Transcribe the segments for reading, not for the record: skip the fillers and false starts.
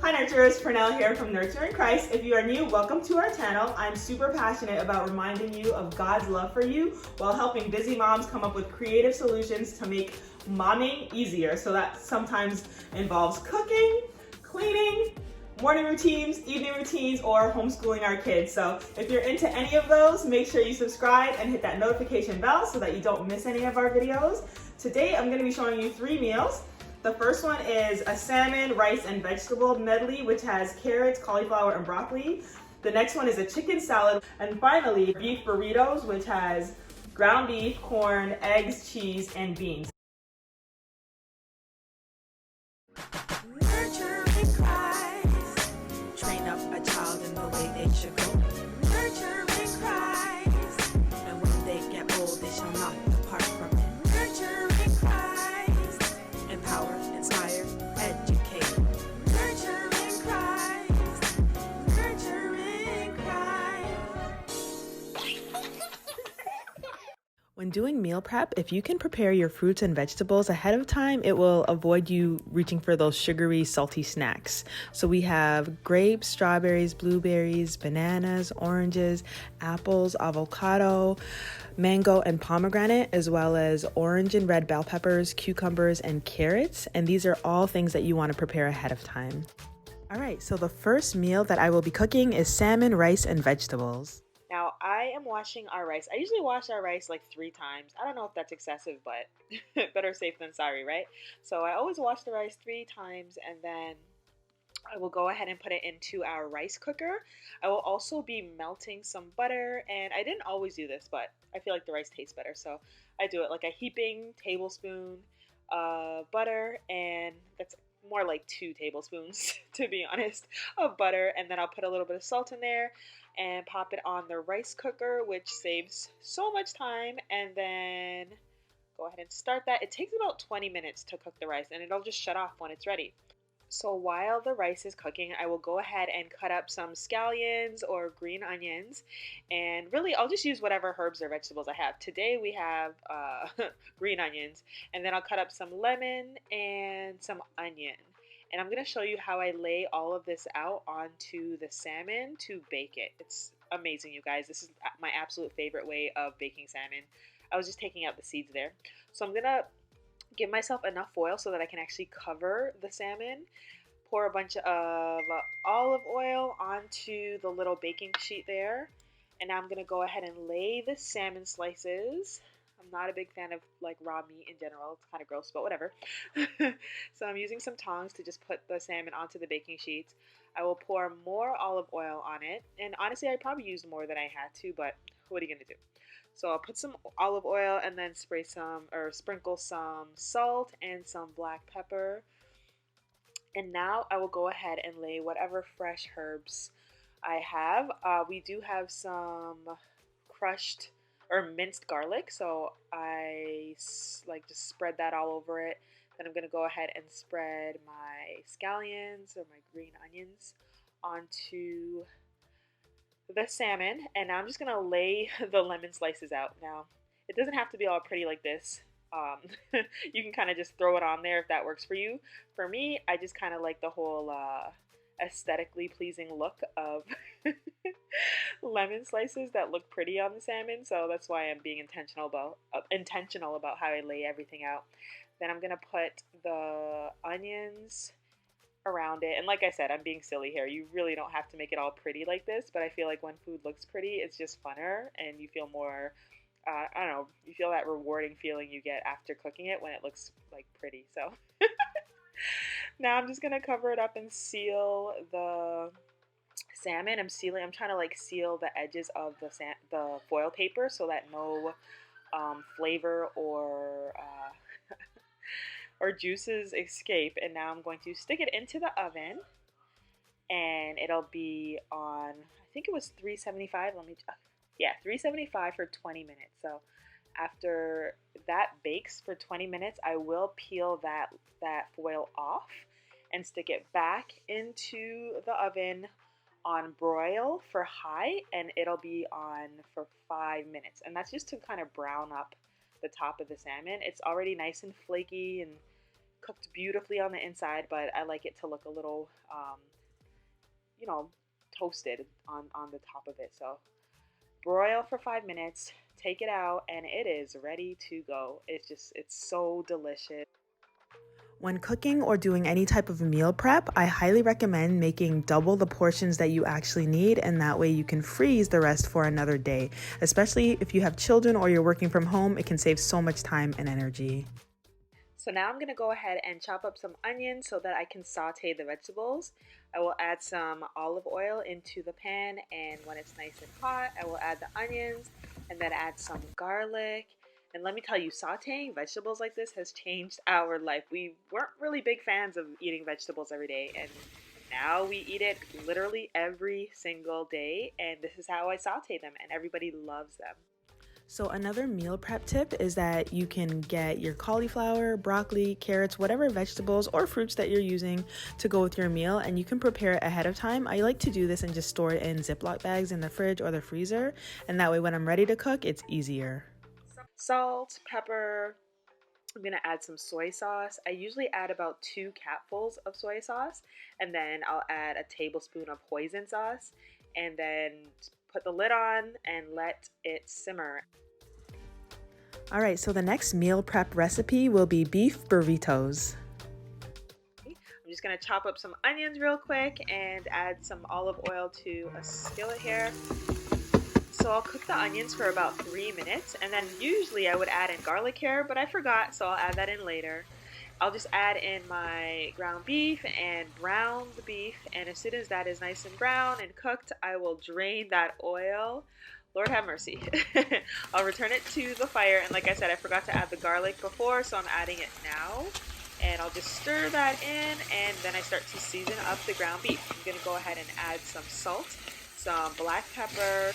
Hi Nurturers, Pernell here from Nurture in Christ. If you are new, welcome to our channel. I'm super passionate about reminding you of God's love for you while helping busy moms come up with creative solutions to make momming easier. So that sometimes involves cooking, cleaning, morning routines, evening routines, or homeschooling our kids. So if you're into any of those, make sure you subscribe and hit that notification bell so that you don't miss any of our videos. Today I'm going to be showing you 3 meals. The first one is a salmon, rice, and vegetable medley, which has carrots, cauliflower, and broccoli. The next one is a chicken salad. And finally, beef burritos, which has ground beef, corn, eggs, cheese, and beans. Nurture in Christ. Train up a child in the way they should go. Nurture in Christ. And when they get old, they shall not depart from it. Nurture in Christ. Empower, inspire, educate. Nurture in Christ. Nurture in Christ. When doing meal prep, if you can prepare your fruits and vegetables ahead of time, it will avoid you reaching for those sugary, salty snacks. So we have grapes, strawberries, blueberries, bananas, oranges, apples, avocado, mango, and pomegranate, as well as orange and red bell peppers, cucumbers, and carrots. And these are all things that you want to prepare ahead of time. All right, so the first meal that I will be cooking is salmon, rice, and vegetables. Now, I am washing our rice. I usually wash our rice like 3 times. I don't know if that's excessive, but better safe than sorry, right? So I always wash the rice 3 times, and then I will go ahead and put it into our rice cooker. I will also be melting some butter, and I didn't always do this, but I feel like the rice tastes better. So I do it like a heaping tablespoon of butter, and that's more like 2 tablespoons, to be honest, of butter. And then I'll put a little bit of salt in there and pop it on the rice cooker, which saves so much time. And then go ahead and start that. It takes about 20 minutes to cook the rice, and it'll just shut off when it's ready. So while the rice is cooking, I will go ahead and cut up some scallions or green onions, and really I'll just use whatever herbs or vegetables I have. Today we have green onions, and then I'll cut up some lemon and some onion. And I'm going to show you how I lay all of this out onto the salmon to bake it. It's amazing, you guys. This is my absolute favorite way of baking salmon. I was just taking out the seeds there. So I'm going to give myself enough foil so that I can actually cover the salmon. Pour a bunch of olive oil onto the little baking sheet there. And now I'm going to go ahead and lay the salmon slices. I'm not a big fan of like raw meat in general. It's kind of gross, but whatever. So I'm using some tongs to just put the salmon onto the baking sheets. I will pour more olive oil on it. And honestly, I probably used more than I had to, but what are you going to do? So I'll put some olive oil and then sprinkle some salt and some black pepper. And now I will go ahead and lay whatever fresh herbs I have. We do have some crushed or minced garlic, so I like just spread that all over it. Then I'm going to go ahead and spread my scallions or my green onions onto the salmon, and now I'm just going to lay the lemon slices out. Now, it doesn't have to be all pretty like this. You can kind of just throw it on there if that works for you. For me, I just kind of like the whole aesthetically pleasing look of lemon slices that look pretty on the salmon, so that's why I'm being intentional about how I lay everything out. Then I'm gonna put the onions around it, and like I said, I'm being silly here. You really don't have to make it all pretty like this, but I feel like when food looks pretty, it's just funner, and you feel more I don't know, you feel that rewarding feeling you get after cooking it when it looks like pretty. So now I'm just gonna cover it up and seal the salmon. I'm trying to like seal the edges of the foil paper so that no flavor or or juices escape. And now I'm going to stick it into the oven, and it'll be on, I think it was 375. 375 for 20 minutes. So after that bakes for 20 minutes, I will peel that foil off and stick it back into the oven on broil for high, and it'll be on for 5 minutes. And that's just to kind of brown up the top of the salmon. It's already nice and flaky and cooked beautifully on the inside, but I like it to look a little, you know, toasted on the top of it. So broil for 5 minutes, take it out, and it is ready to go. It's so delicious. When cooking or doing any type of meal prep, I highly recommend making double the portions that you actually need, and that way you can freeze the rest for another day. Especially if you have children or you're working from home, it can save so much time and energy. So now I'm going to go ahead and chop up some onions so that I can saute the vegetables. I will add some olive oil into the pan, and when it's nice and hot, I will add the onions and then add some garlic. And let me tell you, sauteing vegetables like this has changed our life. We weren't really big fans of eating vegetables every day, and now we eat it literally every single day, and this is how I saute them, and everybody loves them. So another meal prep tip is that you can get your cauliflower, broccoli, carrots, whatever vegetables or fruits that you're using to go with your meal, and you can prepare it ahead of time. I like to do this and just store it in Ziploc bags in the fridge or the freezer, and that way when I'm ready to cook, it's easier. Salt, pepper. I'm gonna add some soy sauce. I usually add about 2 capfuls of soy sauce, and then I'll add a tablespoon of hoisin sauce, and then put the lid on and let it simmer. All right, so the next meal prep recipe will be beef burritos. I'm just gonna chop up some onions real quick and add some olive oil to a skillet here. So I'll cook the onions for about 3 minutes, and then usually I would add in garlic here, but I forgot, so I'll add that in later. I'll just add in my ground beef and brown the beef, and as soon as that is nice and brown and cooked, I will drain that oil. Lord have mercy. I'll return it to the fire, and like I said, I forgot to add the garlic before, so I'm adding it now. And I'll just stir that in, and then I start to season up the ground beef. I'm going to go ahead and add some salt, some black pepper.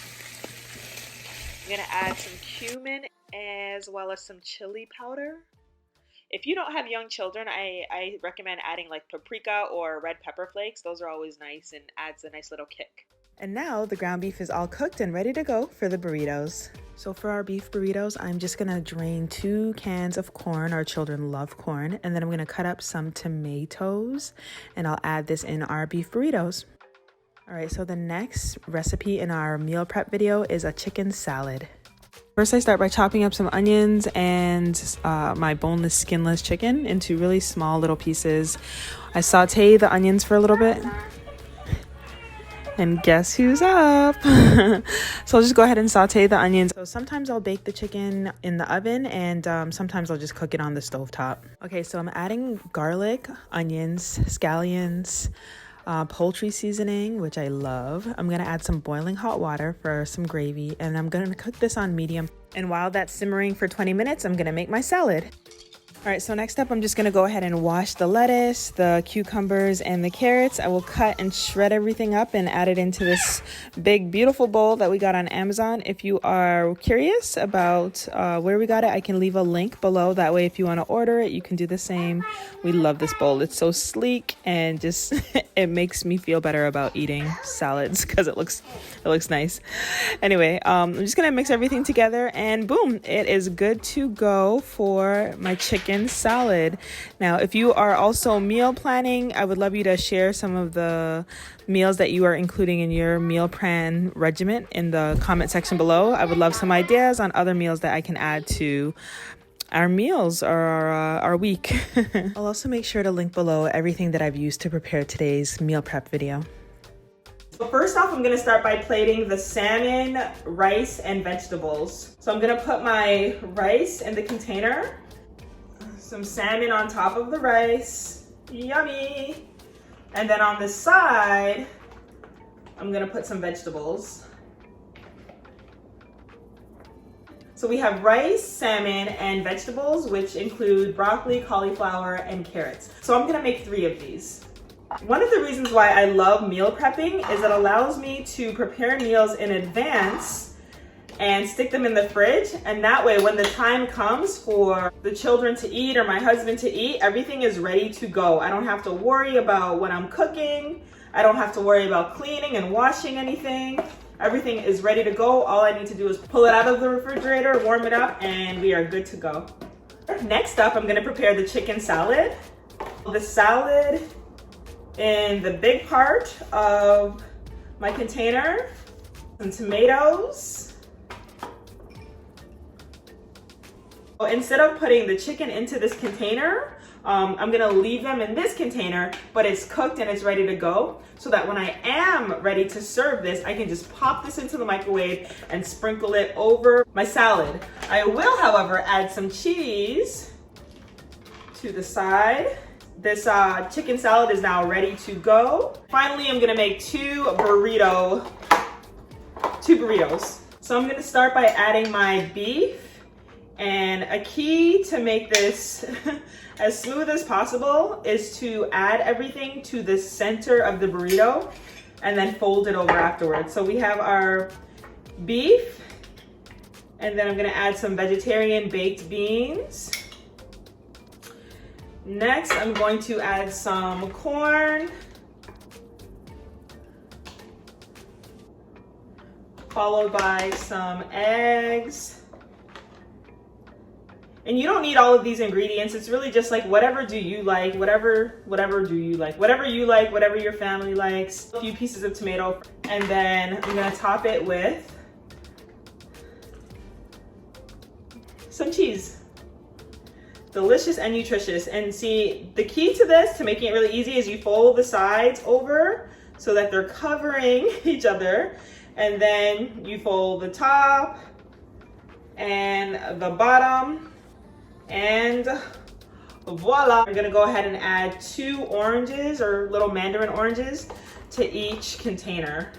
I'm going to add some cumin as well as some chili powder. If you don't have young children, I recommend adding like paprika or red pepper flakes. Those are always nice and adds a nice little kick. And now the ground beef is all cooked and ready to go for the burritos. So for our beef burritos, I'm just gonna drain 2 cans of corn. Our children love corn. And then I'm gonna cut up some tomatoes, and I'll add this in our beef burritos. All right, so the next recipe in our meal prep video is a chicken salad. First, I start by chopping up some onions and my boneless, skinless chicken into really small little pieces. I saute the onions for a little bit. And guess who's up? So I'll just go ahead and saute the onions. So sometimes I'll bake the chicken in the oven, and sometimes I'll just cook it on the stovetop. Okay, so I'm adding garlic, onions, scallions, poultry seasoning, which I love. I'm gonna add some boiling hot water for some gravy, and I'm gonna cook this on medium. And while that's simmering for 20 minutes, I'm gonna make my salad. All right, so next up, I'm just gonna go ahead and wash the lettuce, the cucumbers, and the carrots. I will cut and shred everything up and add it into this big, beautiful bowl that we got on Amazon. If you are curious about where we got it, I can leave a link below. That way, if you wanna order it, you can do the same. We love this bowl. It's so sleek and just, it makes me feel better about eating salads because it looks nice. Anyway, I'm just gonna mix everything together, and boom, it is good to go for my chicken salad. Now, if you are also meal planning, I would love you to share some of the meals that you are including in your meal plan regimen in the comment section below. I would love some ideas on other meals that I can add to our meals or our week. I'll also make sure to link below everything that I've used to prepare today's meal prep video. So first off, I'm gonna start by plating the salmon, rice, and vegetables. So I'm gonna put my rice in the container. Some salmon on top of the rice, yummy. And then on the side, I'm gonna put some vegetables. So we have rice, salmon, and vegetables, which include broccoli, cauliflower, and carrots. So I'm gonna make 3 of these. One of the reasons why I love meal prepping is it allows me to prepare meals in advance and stick them in the fridge, and that way when the time comes for the children to eat or my husband to eat, everything is ready to go. I don't have to worry about what I'm cooking. I don't have to worry about cleaning and washing anything. Everything is ready to go. All I need to do is pull it out of the refrigerator, warm it up, and we are good to go. Next up, I'm gonna prepare the chicken salad. The salad in the big part of my container, some tomatoes. Instead of putting the chicken into this container, I'm gonna leave them in this container, but it's cooked and it's ready to go, so that when I am ready to serve this, I can just pop this into the microwave and sprinkle it over my salad. I will, however, add some cheese to the side. This chicken salad is now ready to go. Finally, I'm gonna make two burritos. So I'm gonna start by adding my beef. And a key to make this as smooth as possible is to add everything to the center of the burrito and then fold it over afterwards. So we have our beef, and then I'm gonna add some vegetarian baked beans. Next, I'm going to add some corn, followed by some eggs. And you don't need all of these ingredients. It's really just like whatever do you like, whatever do you like, whatever you like, whatever your family likes. A few pieces of tomato, and then I'm gonna top it with some cheese. Delicious and nutritious. And see, the key to this, to making it really easy, is you fold the sides over so that they're covering each other, and then you fold the top and the bottom. And voila, I'm gonna go ahead and add 2 oranges, or little mandarin oranges, to each container.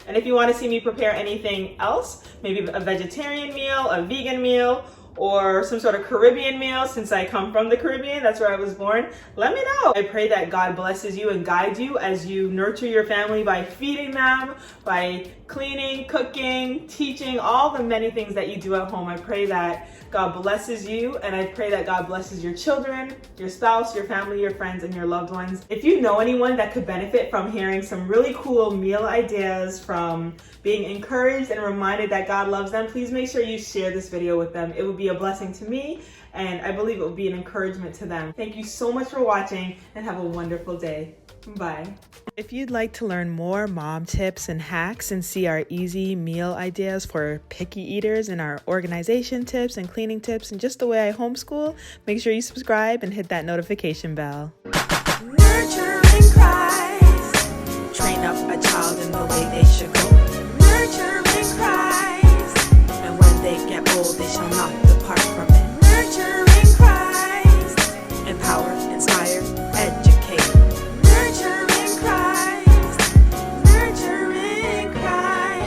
And if you want to see me prepare anything else, maybe a vegetarian meal, a vegan meal, or some sort of Caribbean meal, since I come from the Caribbean, that's where I was born, let me know. I pray that God blesses you and guides you as you nurture your family by feeding them, by cleaning, cooking, teaching, all the many things that you do at home. I pray that God blesses you, and I pray that God blesses your children, your spouse, your family, your friends, and your loved ones. If you know anyone that could benefit from hearing some really cool meal ideas, from being encouraged and reminded that God loves them, please make sure you share this video with them. It would be a blessing to me, and I believe it would be an encouragement to them. Thank you so much for watching, and have a wonderful day. Bye. If you'd like to learn more mom tips and hacks and see our easy meal ideas for picky eaters and our organization tips and cleaning tips and just the way I homeschool, make sure you subscribe and hit that notification bell.